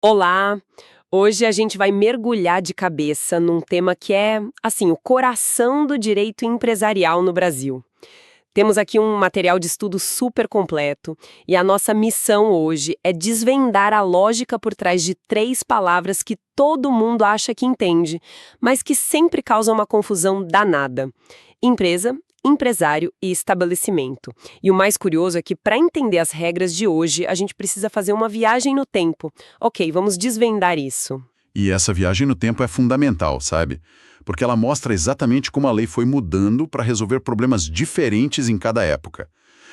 Olá! Hoje a gente vai mergulhar de cabeça num tema que é, assim, o coração do direito empresarial no Brasil. Temos aqui um material de estudo super completo e a nossa missão hoje é desvendar a lógica por trás de três palavras que todo mundo acha que entende, mas que sempre causam uma confusão danada: empresa, empresário e estabelecimento. E o mais curioso é que, para entender as regras de hoje, a gente precisa fazer uma viagem no tempo. Ok, vamos desvendar isso. E essa viagem no tempo é fundamental, sabe? Porque ela mostra exatamente como a lei foi mudando para resolver problemas diferentes em cada época.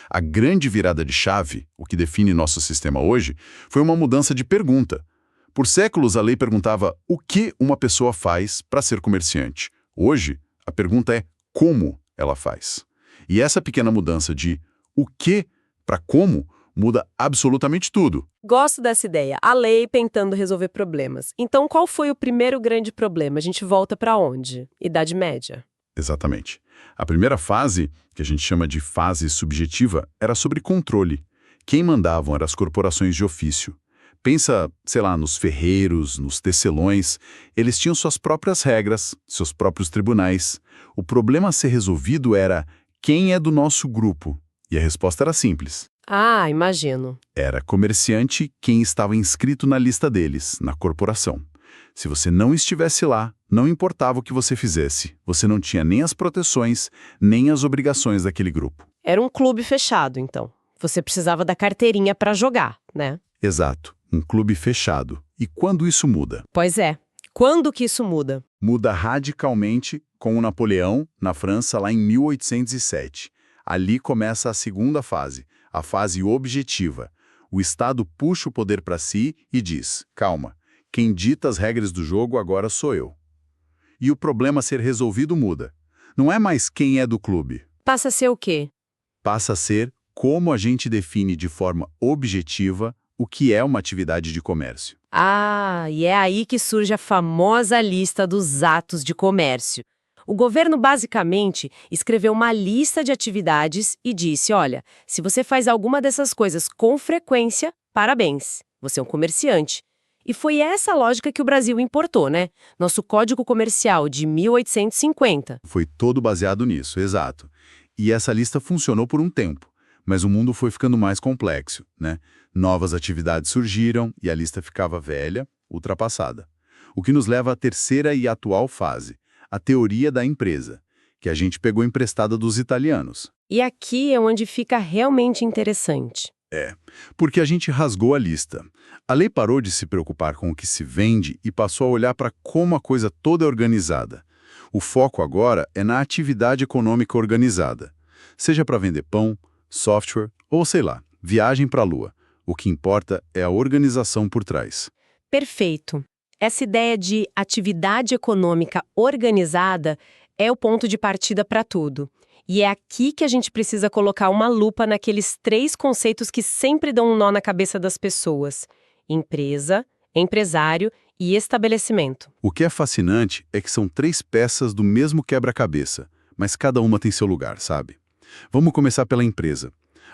A grande virada de chave, o que define nosso sistema hoje, foi uma mudança de pergunta. Por séculos, a lei perguntava o que uma pessoa faz para ser comerciante. Hoje, a pergunta é como ela faz. E essa pequena mudança de o que para como muda absolutamente tudo. Gosto dessa ideia. A lei tentando resolver problemas. Então, qual foi o primeiro grande problema? A gente volta para onde? Idade Média. Exatamente. A primeira fase, que a gente chama de fase subjetiva, era sobre controle. Quem mandavam eram as corporações de ofício. Pensa, sei lá, nos ferreiros, nos tecelões. Eles tinham suas próprias regras, seus próprios tribunais. O problema a ser resolvido era quem é do nosso grupo. E a resposta era simples. Ah, imagino. Era comerciante quem estava inscrito na lista deles, na corporação. Se você não estivesse lá, não importava o que você fizesse. Você não tinha nem as proteções, nem as obrigações daquele grupo. Era um clube fechado, então. Você precisava da carteirinha para jogar, né? Exato, um clube fechado. E quando isso muda? Pois é. Quando que isso muda? Muda radicalmente com o Napoleão, na França, lá em 1807. Ali começa a segunda fase, a fase objetiva. O Estado puxa o poder para si e diz: calma, quem dita as regras do jogo agora sou eu. E o problema a ser resolvido muda. Não é mais quem é do clube. Passa a ser o quê? Passa a ser como a gente define de forma objetiva o que é uma atividade de comércio. Ah, e é aí que surge a famosa lista dos atos de comércio. O governo basicamente escreveu uma lista de atividades e disse: olha, se você faz alguma dessas coisas com frequência, parabéns, você é um comerciante. E foi essa lógica que o Brasil importou, né? Nosso Código Comercial de 1850. Foi todo baseado nisso, exato. E essa lista funcionou por um tempo, mas o mundo foi ficando mais complexo, né? Novas atividades surgiram e a lista ficava velha, ultrapassada. O que nos leva à terceira e atual fase, a teoria da empresa, que a gente pegou emprestada dos italianos. E aqui é onde fica realmente interessante. Porque a gente rasgou a lista. A lei parou de se preocupar com o que se vende e passou a olhar para como a coisa toda é organizada. O foco agora é na atividade econômica organizada. Seja para vender pão, software ou, sei lá, viagem para a Lua. O que importa é a organização por trás. Perfeito. Essa ideia de atividade econômica organizada é o ponto de partida para tudo. E é aqui que a gente precisa colocar uma lupa naqueles três conceitos que sempre dão um nó na cabeça das pessoas: empresa, empresário e estabelecimento. O que é fascinante é que são três peças do mesmo quebra-cabeça, mas cada uma tem seu lugar, sabe? Vamos começar pela empresa.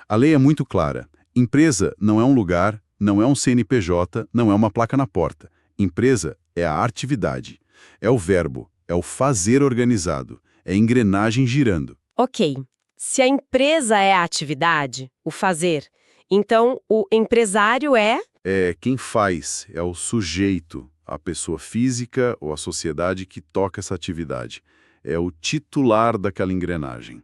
A lei é muito clara. Empresa não é um lugar, não é um CNPJ, não é uma placa na porta. Empresa é a atividade, é o verbo, é o fazer organizado, é a engrenagem girando. Ok, se a empresa é a atividade, o fazer, então o empresário é... É quem faz, é o sujeito, a pessoa física ou a sociedade que toca essa atividade. É o titular daquela engrenagem.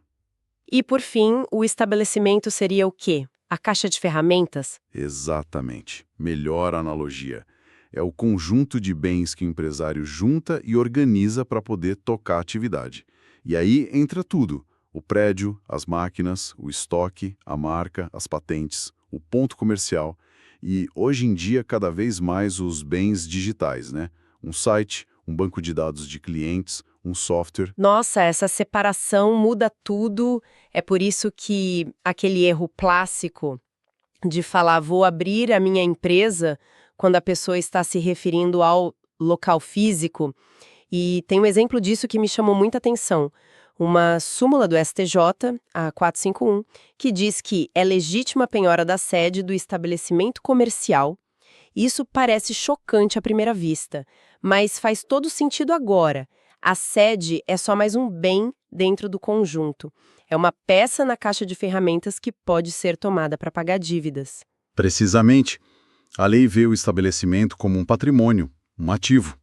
E, por fim, o estabelecimento seria o quê? A caixa de ferramentas? Exatamente. Melhor analogia. É o conjunto de bens que o empresário junta e organiza para poder tocar a atividade. E aí entra tudo: o prédio, as máquinas, o estoque, a marca, as patentes, o ponto comercial e, hoje em dia, cada vez mais os bens digitais, né? Um site, um banco de dados de clientes, um software. Nossa, essa separação muda tudo. É por isso que aquele erro clássico de falar vou abrir a minha empresa quando a pessoa está se referindo ao local físico. E tem um exemplo disso que me chamou muita atenção. Uma súmula do STJ, a 451, que diz que é legítima a penhora da sede do estabelecimento comercial, Isso parece chocante à primeira vista, mas faz todo sentido agora. A sede é só mais um bem dentro do conjunto. É uma peça na caixa de ferramentas que pode ser tomada para pagar dívidas. Precisamente, a lei vê o estabelecimento como um patrimônio, um ativo.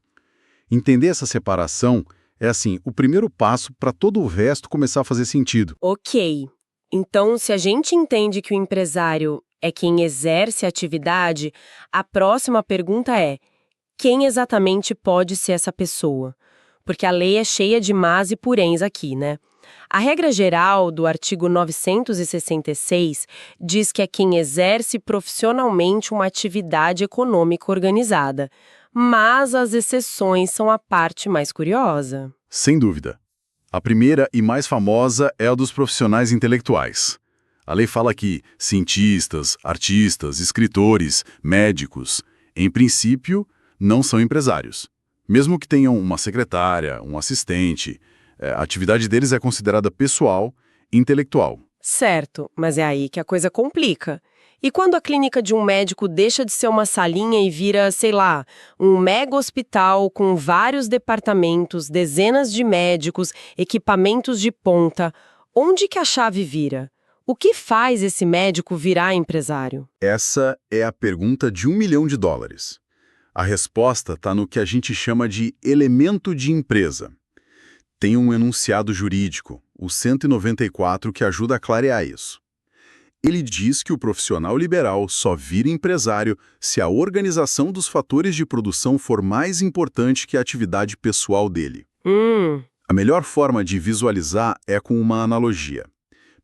Entender essa separação é, assim, o primeiro passo para todo o resto começar a fazer sentido. Ok. Então, se a gente entende que o empresário é quem exerce a atividade, a próxima pergunta é: quem exatamente pode ser essa pessoa? Porque a lei é cheia de mas e poréns aqui, né? A regra geral do artigo 966 diz que é quem exerce profissionalmente uma atividade econômica organizada. Mas as exceções são a parte mais curiosa. Sem dúvida. A primeira e mais famosa é a dos profissionais intelectuais. A lei fala que cientistas, artistas, escritores, médicos, em princípio, não são empresários. Mesmo que tenham uma secretária, um assistente, a atividade deles é considerada pessoal, intelectual. Certo, mas é aí que a coisa complica. E quando a clínica de um médico deixa de ser uma salinha e vira, sei lá, um mega hospital com vários departamentos, dezenas de médicos, equipamentos de ponta, onde que a chave vira? O que faz esse médico virar empresário? Essa é a pergunta de $1 milhão. A resposta está no que a gente chama de elemento de empresa. Tem um enunciado jurídico, o 194, que ajuda a clarear isso. Ele diz que o profissional liberal só vira empresário se a organização dos fatores de produção for mais importante que a atividade pessoal dele. A melhor forma de visualizar é com uma analogia.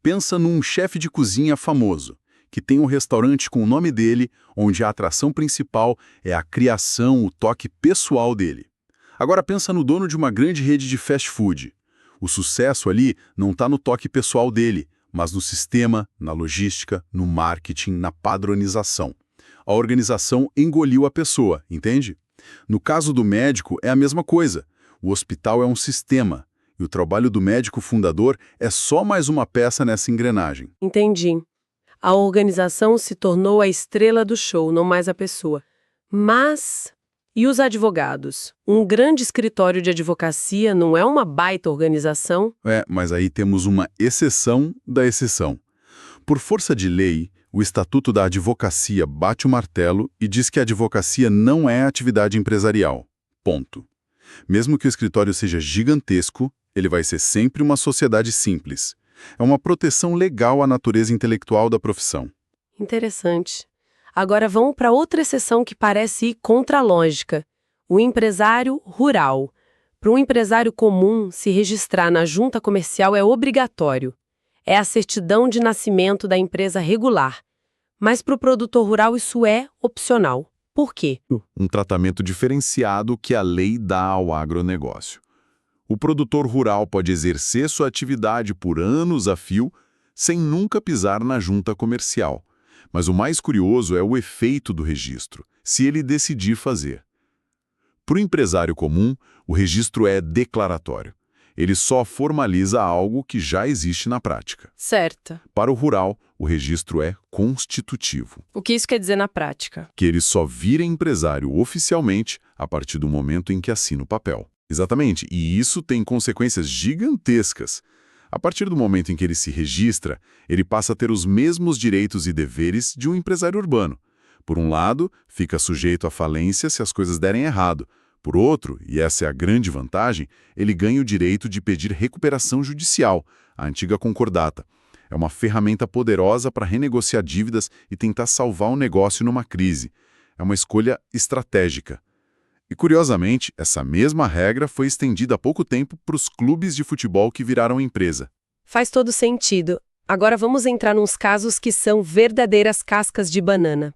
Pensa num chefe de cozinha famoso, que tem um restaurante com o nome dele, onde a atração principal é a criação, o toque pessoal dele. Agora pensa no dono de uma grande rede de fast food. O sucesso ali não está no toque pessoal dele, mas no sistema, na logística, no marketing, na padronização. A organização engoliu a pessoa, entende? No caso do médico, é a mesma coisa. O hospital é um sistema, e o trabalho do médico fundador é só mais uma peça nessa engrenagem. Entendi. A organização se tornou a estrela do show, não mais a pessoa. Mas... e os advogados? Um grande escritório de advocacia não é uma baita organização? Mas aí temos uma exceção da exceção. Por força de lei, o Estatuto da Advocacia bate o martelo e diz que a advocacia não é atividade empresarial. Ponto. Mesmo que o escritório seja gigantesco, ele vai ser sempre uma sociedade simples. É uma proteção legal à natureza intelectual da profissão. Interessante. Agora vamos para outra exceção que parece ir contra a lógica. O empresário rural. Para um empresário comum, se registrar na junta comercial é obrigatório. É a certidão de nascimento da empresa regular. Mas para o produtor rural isso é opcional. Por quê? Um tratamento diferenciado que a lei dá ao agronegócio. O produtor rural pode exercer sua atividade por anos a fio, sem nunca pisar na junta comercial. Mas o mais curioso é o efeito do registro, se ele decidir fazer. Para o empresário comum, o registro é declaratório. Ele só formaliza algo que já existe na prática. Certo. Para o rural, o registro é constitutivo. O que isso quer dizer na prática? Que ele só vira empresário oficialmente a partir do momento em que assina o papel. Exatamente, e isso tem consequências gigantescas. A partir do momento em que ele se registra, ele passa a ter os mesmos direitos e deveres de um empresário urbano. Por um lado, fica sujeito à falência se as coisas derem errado. Por outro, e essa é a grande vantagem, ele ganha o direito de pedir recuperação judicial, a antiga concordata. É uma ferramenta poderosa para renegociar dívidas e tentar salvar um negócio numa crise. É uma escolha estratégica. E, curiosamente, essa mesma regra foi estendida há pouco tempo para os clubes de futebol que viraram empresa. Faz todo sentido. Agora vamos entrar nos casos que são verdadeiras cascas de banana.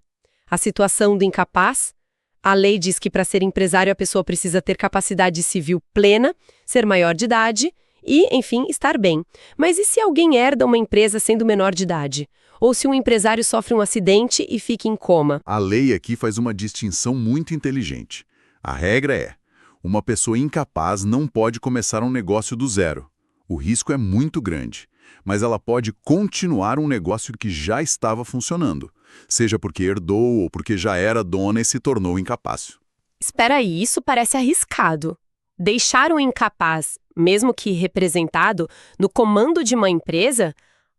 A situação do incapaz. A lei diz que para ser empresário a pessoa precisa ter capacidade civil plena, ser maior de idade e, enfim, estar bem. Mas e se alguém herda uma empresa sendo menor de idade? Ou se um empresário sofre um acidente e fica em coma? A lei aqui faz uma distinção muito inteligente. A regra é: uma pessoa incapaz não pode começar um negócio do zero. O risco é muito grande, mas ela pode continuar um negócio que já estava funcionando. seja porque herdou ou porque já era dona e se tornou incapaz. Espera aí, isso parece arriscado. Deixar um incapaz, mesmo que representado, no comando de uma empresa?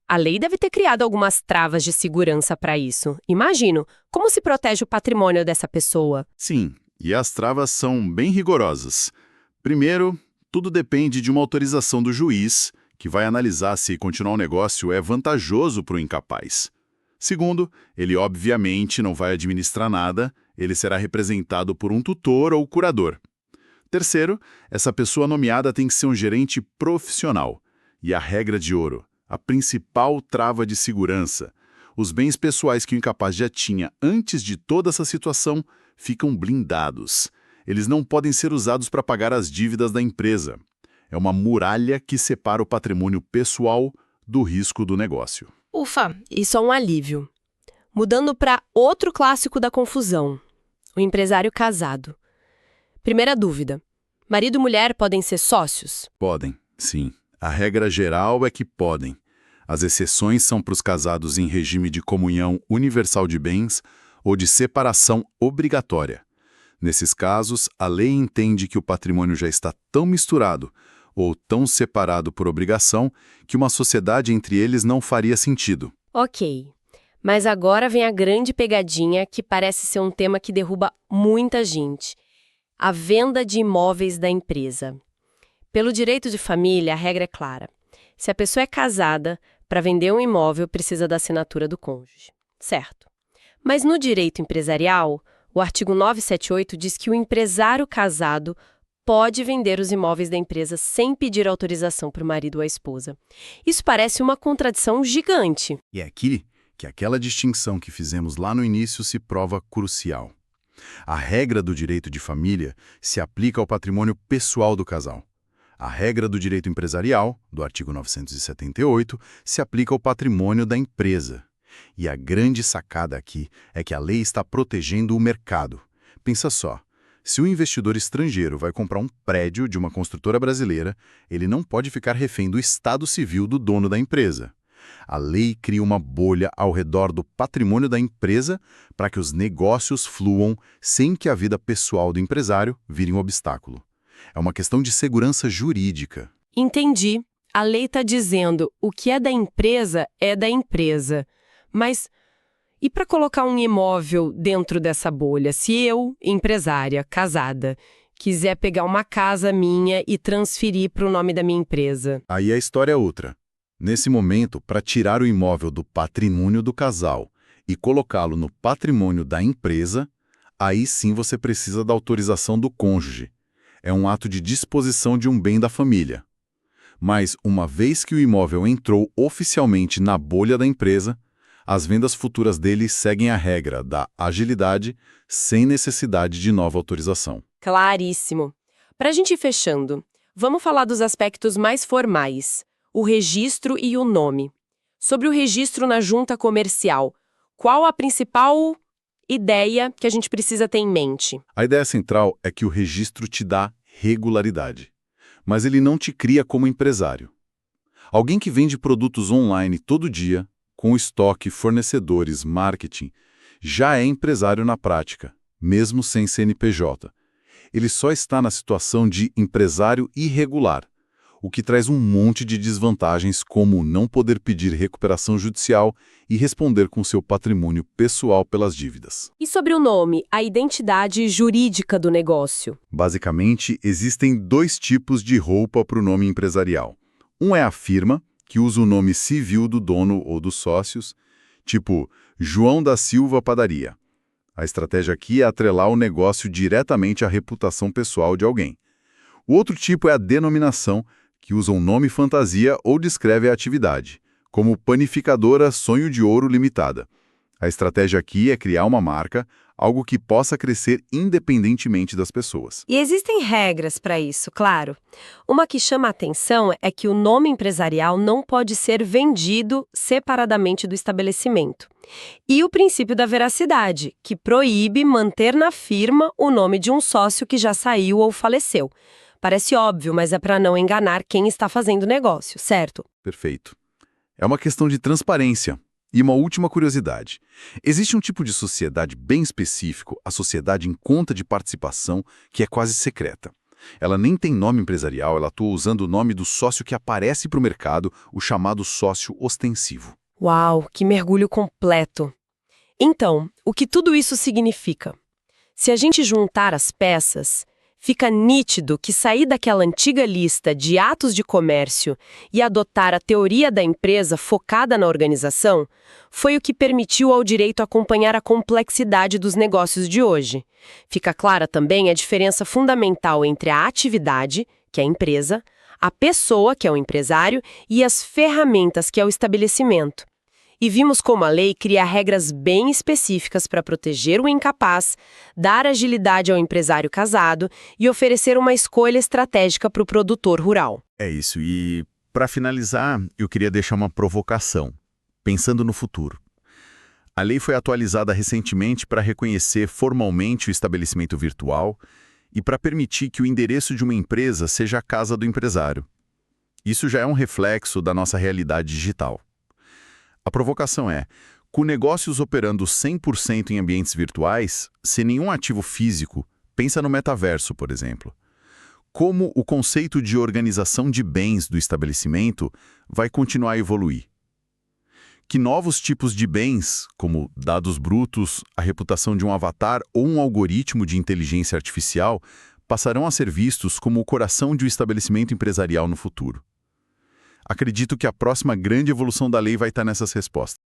A lei deve ter criado algumas travas de segurança para isso. Imagino, como se protege o patrimônio dessa pessoa? Sim, e as travas são bem rigorosas. Primeiro, tudo depende de uma autorização do juiz, que vai analisar se continuar o negócio é vantajoso para o incapaz. Segundo, ele obviamente não vai administrar nada, ele será representado por um tutor ou curador. Terceiro, essa pessoa nomeada tem que ser um gerente profissional. E a regra de ouro, a principal trava de segurança: os bens pessoais que o incapaz já tinha antes de toda essa situação ficam blindados. Eles não podem ser usados para pagar as dívidas da empresa. É uma muralha que separa o patrimônio pessoal do risco do negócio. Ufa, isso é um alívio. Mudando para outro clássico da confusão: o empresário casado. Primeira dúvida: marido e mulher podem ser sócios? Podem, sim. A regra geral é que podem. As exceções são para os casados em regime de comunhão universal de bens ou de separação obrigatória. Nesses casos, a lei entende que o patrimônio já está tão misturado ou tão separado por obrigação que uma sociedade entre eles não faria sentido. Ok, mas agora vem a grande pegadinha que parece ser um tema que derruba muita gente: a venda de imóveis da empresa. Pelo direito de família, a regra é clara. Se a pessoa é casada, para vender um imóvel precisa da assinatura do cônjuge. Certo. Mas no direito empresarial, o artigo 978 diz que o empresário casado pode vender os imóveis da empresa sem pedir autorização para o marido ou a esposa. Isso parece uma contradição gigante. E é aqui que aquela distinção que fizemos lá no início se prova crucial. A regra do direito de família se aplica ao patrimônio pessoal do casal. A regra do direito empresarial, do artigo 978, se aplica ao patrimônio da empresa. E a grande sacada aqui é que a lei está protegendo o mercado. Pensa só, se o investidor estrangeiro vai comprar um prédio de uma construtora brasileira, ele não pode ficar refém do estado civil do dono da empresa. A lei cria uma bolha ao redor do patrimônio da empresa para que os negócios fluam sem que a vida pessoal do empresário vire um obstáculo. É uma questão de segurança jurídica. Entendi. A lei está dizendo o que é da empresa é da empresa. Mas e para colocar um imóvel dentro dessa bolha? Se eu, empresária, casada, quiser pegar uma casa minha e transferir para o nome da minha empresa? Aí a história é outra. Nesse momento, para tirar o imóvel do patrimônio do casal e colocá-lo no patrimônio da empresa, aí sim você precisa da autorização do cônjuge. É um ato de disposição de um bem da família. Mas, uma vez que o imóvel entrou oficialmente na bolha da empresa, as vendas futuras dele seguem a regra da agilidade sem necessidade de nova autorização. Claríssimo. Para a gente ir fechando, vamos falar dos aspectos mais formais: o registro e o nome. Sobre o registro na junta comercial, qual a principal ideia que a gente precisa ter em mente? A ideia central é que o registro te dá regularidade, mas ele não te cria como empresário. Alguém que vende produtos online todo dia, com estoque, fornecedores, marketing, já é empresário na prática, mesmo sem CNPJ. Ele só está na situação de empresário irregular, o que traz um monte de desvantagens, como não poder pedir recuperação judicial e responder com seu patrimônio pessoal pelas dívidas. E sobre o nome, a identidade jurídica do negócio? Basicamente, existem dois tipos de roupa para o nome empresarial. Um é a firma, que usa o nome civil do dono ou dos sócios, tipo João da Silva Padaria. A estratégia aqui é atrelar o negócio diretamente à reputação pessoal de alguém. O outro tipo é a denominação, que usa um nome fantasia ou descreve a atividade, como Panificadora Sonho de Ouro Limitada. A estratégia aqui é criar uma marca, algo que possa crescer independentemente das pessoas. E existem regras para isso, claro. Uma que chama a atenção é que o nome empresarial não pode ser vendido separadamente do estabelecimento. E o princípio da veracidade, que proíbe manter na firma o nome de um sócio que já saiu ou faleceu. Parece óbvio, mas é para não enganar quem está fazendo o negócio, certo? Perfeito. É uma questão de transparência. E uma última curiosidade. Existe um tipo de sociedade bem específico, a sociedade em conta de participação, que é quase secreta. Ela nem tem nome empresarial, ela atua usando o nome do sócio que aparece para o mercado, o chamado sócio ostensivo. Uau, que mergulho completo! Então, o que tudo isso significa? Se a gente juntar as peças, fica nítido que sair daquela antiga lista de atos de comércio e adotar a teoria da empresa focada na organização foi o que permitiu ao direito acompanhar a complexidade dos negócios de hoje. Fica clara também a diferença fundamental entre a atividade, que é a empresa, a pessoa, que é o empresário, e as ferramentas, que é o estabelecimento. E vimos como a lei cria regras bem específicas para proteger o incapaz, dar agilidade ao empresário casado e oferecer uma escolha estratégica para o produtor rural. É isso, e para finalizar, eu queria deixar uma provocação, pensando no futuro. A lei foi atualizada recentemente para reconhecer formalmente o estabelecimento virtual e para permitir que o endereço de uma empresa seja a casa do empresário. Isso já é um reflexo da nossa realidade digital. A provocação é, com negócios operando 100% em ambientes virtuais, sem nenhum ativo físico, pensa no metaverso, por exemplo. Como o conceito de organização de bens do estabelecimento vai continuar a evoluir? Que novos tipos de bens, como dados brutos, a reputação de um avatar ou um algoritmo de inteligência artificial, passarão a ser vistos como o coração de um estabelecimento empresarial no futuro? Acredito que a próxima grande evolução da lei vai estar nessas respostas.